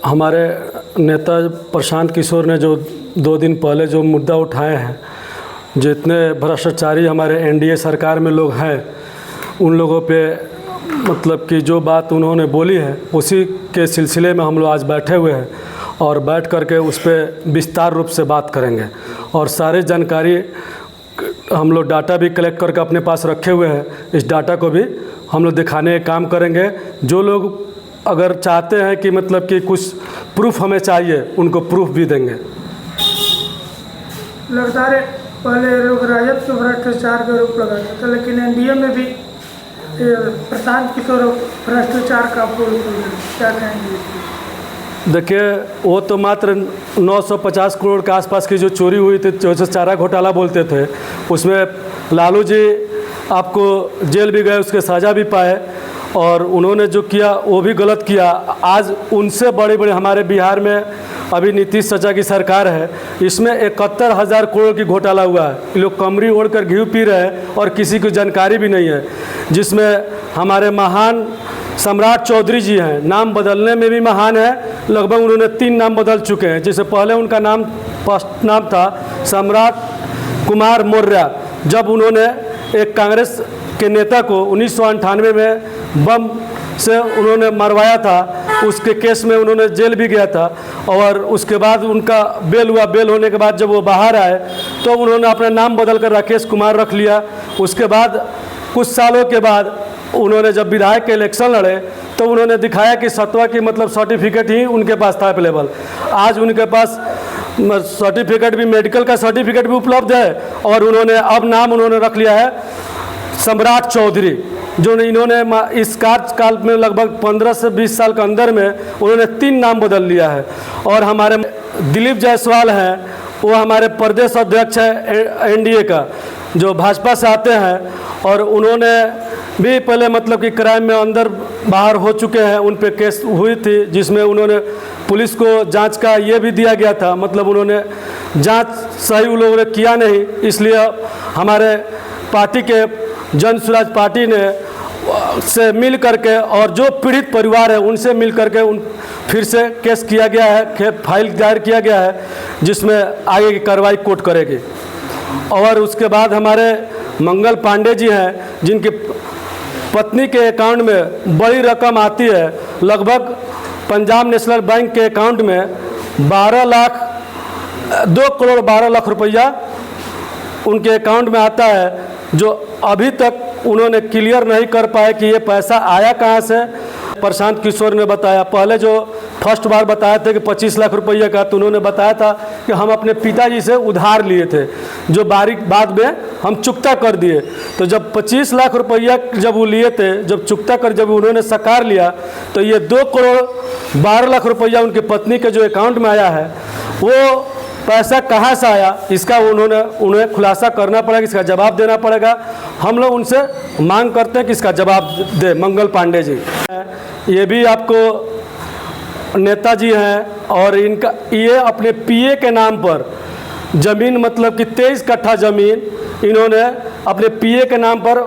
हमारे नेता प्रशांत किशोर ने जो 2 दिन पहले जो मुद्दा उठाए हैं, जितने भ्रष्टाचारी हमारे एनडीए सरकार में लोग हैं, उन लोगों पे मतलब कि जो बात उन्होंने बोली है उसी के सिलसिले में हम लोग आज बैठे हुए हैं और बैठ करके उस पर विस्तार रूप से बात करेंगे और सारी जानकारी हम लोग डाटा भी कलेक्ट करके अपने पास रखे हुए हैं। इस डाटा को भी हम लोग दिखाने का काम करेंगे। जो लोग अगर चाहते हैं कि मतलब कि कुछ प्रूफ हमें चाहिए, उनको प्रूफ भी देंगे। लगातार पहले लोग राजद के भ्रष्टाचार का आरोप लगाते थे, लेकिन एनडीए में भी प्रशांत किशोर भ्रष्टाचार का क्या कहेंगे? देखिए, वो तो मात्र 950 करोड़ के आसपास की जो चोरी हुई थी, जो चारा घोटाला बोलते थे, उसमें लालू जी आपको जेल भी गए, उसके सज़ा भी पाए और उन्होंने जो किया वो भी गलत किया। आज उनसे बड़े बड़े हमारे बिहार में अभी नीतीश चाचा की सरकार है, इसमें 71,000 करोड़ की घोटाला हुआ है। ये लोग कमरी ओढ़ कर घी पी रहे हैं और किसी को जानकारी भी नहीं है, जिसमें हमारे महान सम्राट चौधरी जी हैं, नाम बदलने में भी महान है। लगभग उन्होंने 3 नाम बदल चुके हैं। जिससे पहले उनका नाम फर्स्ट नाम था सम्राट कुमार मौर्य। जब उन्होंने एक कांग्रेस के नेता को 1998 में बम से उन्होंने मरवाया था, उसके केस में उन्होंने जेल भी गया था और उसके बाद उनका बेल हुआ। बेल होने के बाद जब वो बाहर आए तो उन्होंने अपना नाम बदल कर राकेश कुमार रख लिया। उसके बाद कुछ सालों के बाद उन्होंने जब विधायक के इलेक्शन लड़े तो उन्होंने दिखाया कि सत्वा की मतलब सर्टिफिकेट ही उनके पास था अवेलेबल। आज उनके पास सर्टिफिकेट भी, मेडिकल का सर्टिफिकेट भी उपलब्ध है और उन्होंने अब नाम उन्होंने रख लिया है सम्राट चौधरी। जो इन्होंने इस कार्यकाल में लगभग 15 से 20 साल के अंदर में उन्होंने 3 नाम बदल लिया है। और हमारे दिलीप जायसवाल हैं, वो हमारे प्रदेश अध्यक्ष है एनडीए का, जो भाजपा से आते हैं और उन्होंने भी पहले मतलब कि क्राइम में अंदर बाहर हो चुके हैं। उन पे केस हुई थी जिसमें उन्होंने पुलिस को जांच का ये भी दिया गया था, मतलब उन्होंने जांच सही उन लोगों ने किया नहीं। इसलिए हमारे पार्टी के जन स्वराज पार्टी ने से मिल करके और जो पीड़ित परिवार है उनसे मिल करके उन फिर से केस किया गया है, फाइल दायर किया गया है, जिसमें आगे की कार्रवाई कोर्ट करेगी। और उसके बाद हमारे मंगल पांडे जी हैं, जिनकी पत्नी के अकाउंट में बड़ी रकम आती है। लगभग पंजाब नेशनल बैंक के अकाउंट में 2 करोड़ 12 लाख रुपया उनके अकाउंट में आता है, जो अभी तक उन्होंने क्लियर नहीं कर पाए कि ये पैसा आया कहाँ से। प्रशांत किशोर ने बताया, पहले जो फर्स्ट बार बताया था कि 25 लाख रुपये का, तो उन्होंने बताया था कि हम अपने पिताजी से उधार लिए थे, जो बाद में हम चुकता कर दिए। तो जब 25 लाख रुपया जब वो लिए थे, जब चुकता कर जब उन्होंने साकार लिया, तो ये 2 करोड़ 12 लाख रुपया उनकी पत्नी के जो अकाउंट में आया है, वो पैसा कहाँ से आया, इसका उन्हें खुलासा करना पड़ेगा, इसका जवाब देना पड़ेगा। हम लोग उनसे मांग करते हैं कि इसका जवाब दे मंगल पांडे जी। ये भी आपको नेताजी हैं और इनका ये अपने पीए के नाम पर ज़मीन, मतलब कि 23 कट्ठा ज़मीन इन्होंने अपने पीए के नाम पर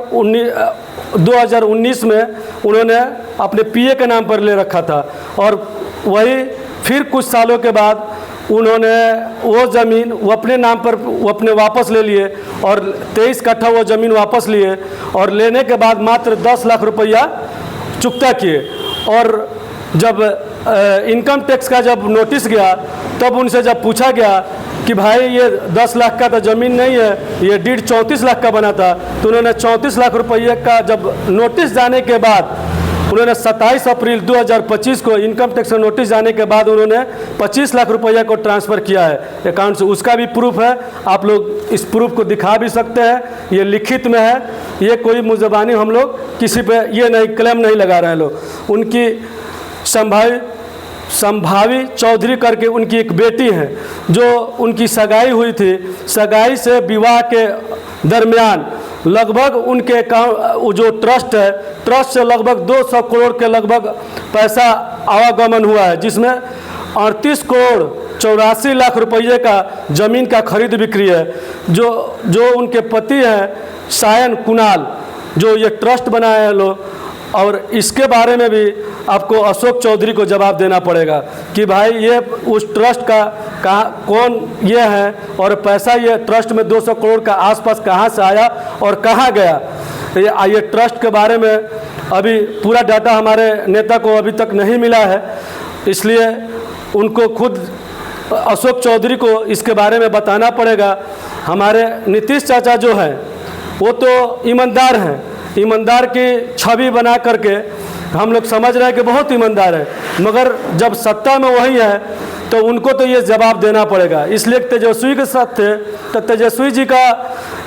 2019 में उन्होंने अपने पीए के नाम पर ले रखा था। और वही फिर कुछ सालों के बाद उन्होंने वो ज़मीन वो अपने नाम पर वो अपने वापस ले लिए और 23 कट्ठा वो ज़मीन वापस लिए और लेने के बाद मात्र 10 लाख रुपया चुकता किए। और जब इनकम टैक्स का जब नोटिस गया, तब उनसे जब पूछा गया कि भाई ये 10 लाख का तो ज़मीन नहीं है, ये डीड 34 लाख का बना था, तो उन्होंने 34 लाख रुपये का जब नोटिस जाने के बाद उन्होंने 27 अप्रैल 2025 को इनकम टैक्स का नोटिस जाने के बाद उन्होंने 25 लाख रुपया को ट्रांसफ़र किया है अकाउंट से। उसका भी प्रूफ है, आप लोग इस प्रूफ को दिखा भी सकते हैं, ये लिखित में है। ये कोई मुज़बानी हम लोग किसी पे ये नहीं क्लेम नहीं लगा रहे हैं लोग। उनकी संभावी चौधरी करके उनकी एक बेटी है, जो उनकी सगाई हुई थी। सगाई से विवाह के दरमियान लगभग उनके अकाउंट जो ट्रस्ट है, ट्रस्ट से लगभग 200 करोड़ के लगभग पैसा आवागमन हुआ है, जिसमें 38 करोड़ 84 लाख रुपये का ज़मीन का खरीद बिक्री है। जो उनके पति हैं सायन कुणाल, जो ये ट्रस्ट बनाए हैं लोग, और इसके बारे में भी आपको अशोक चौधरी को जवाब देना पड़ेगा कि भाई ये उस ट्रस्ट का कौन ये है और पैसा ये ट्रस्ट में 200 करोड़ का आसपास कहाँ से आया और कहाँ गया। ये ट्रस्ट के बारे में अभी पूरा डाटा हमारे नेता को अभी तक नहीं मिला है, इसलिए उनको खुद अशोक चौधरी को इसके बारे में बताना पड़ेगा। हमारे नीतीश चाचा जो हैं वो तो ईमानदार हैं, ईमानदार की छवि बना करके हम लोग समझ रहे हैं कि बहुत ईमानदार है, मगर जब सत्ता में वही है तो उनको तो ये जवाब देना पड़ेगा। इसलिए तेजस्वी के साथ थे तो तेजस्वी जी का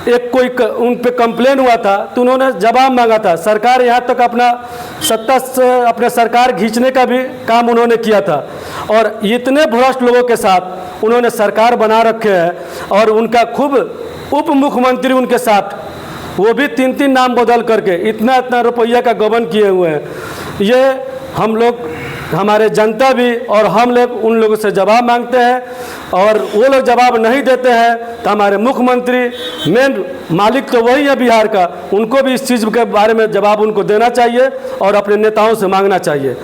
एक कोई उन पे कंप्लेन हुआ था तो उन्होंने जवाब मांगा था। सरकार यहाँ तक अपना सत्ता से अपने सरकार खींचने का भी काम उन्होंने किया था और इतने भ्रष्ट लोगों के साथ उन्होंने सरकार बना रखे हैं और उनका खूब उप मुख्यमंत्री उनके साथ, वो भी 3-3 नाम बदल करके इतना रुपया का गबन किए हुए हैं। ये हम लोग हमारे जनता भी और हम लोग उन लोगों से जवाब मांगते हैं और वो लोग जवाब नहीं देते हैं तो हमारे मुख्यमंत्री मेन मालिक तो वही है बिहार का, उनको भी इस चीज़ के बारे में जवाब उनको देना चाहिए और अपने नेताओं से मांगना चाहिए।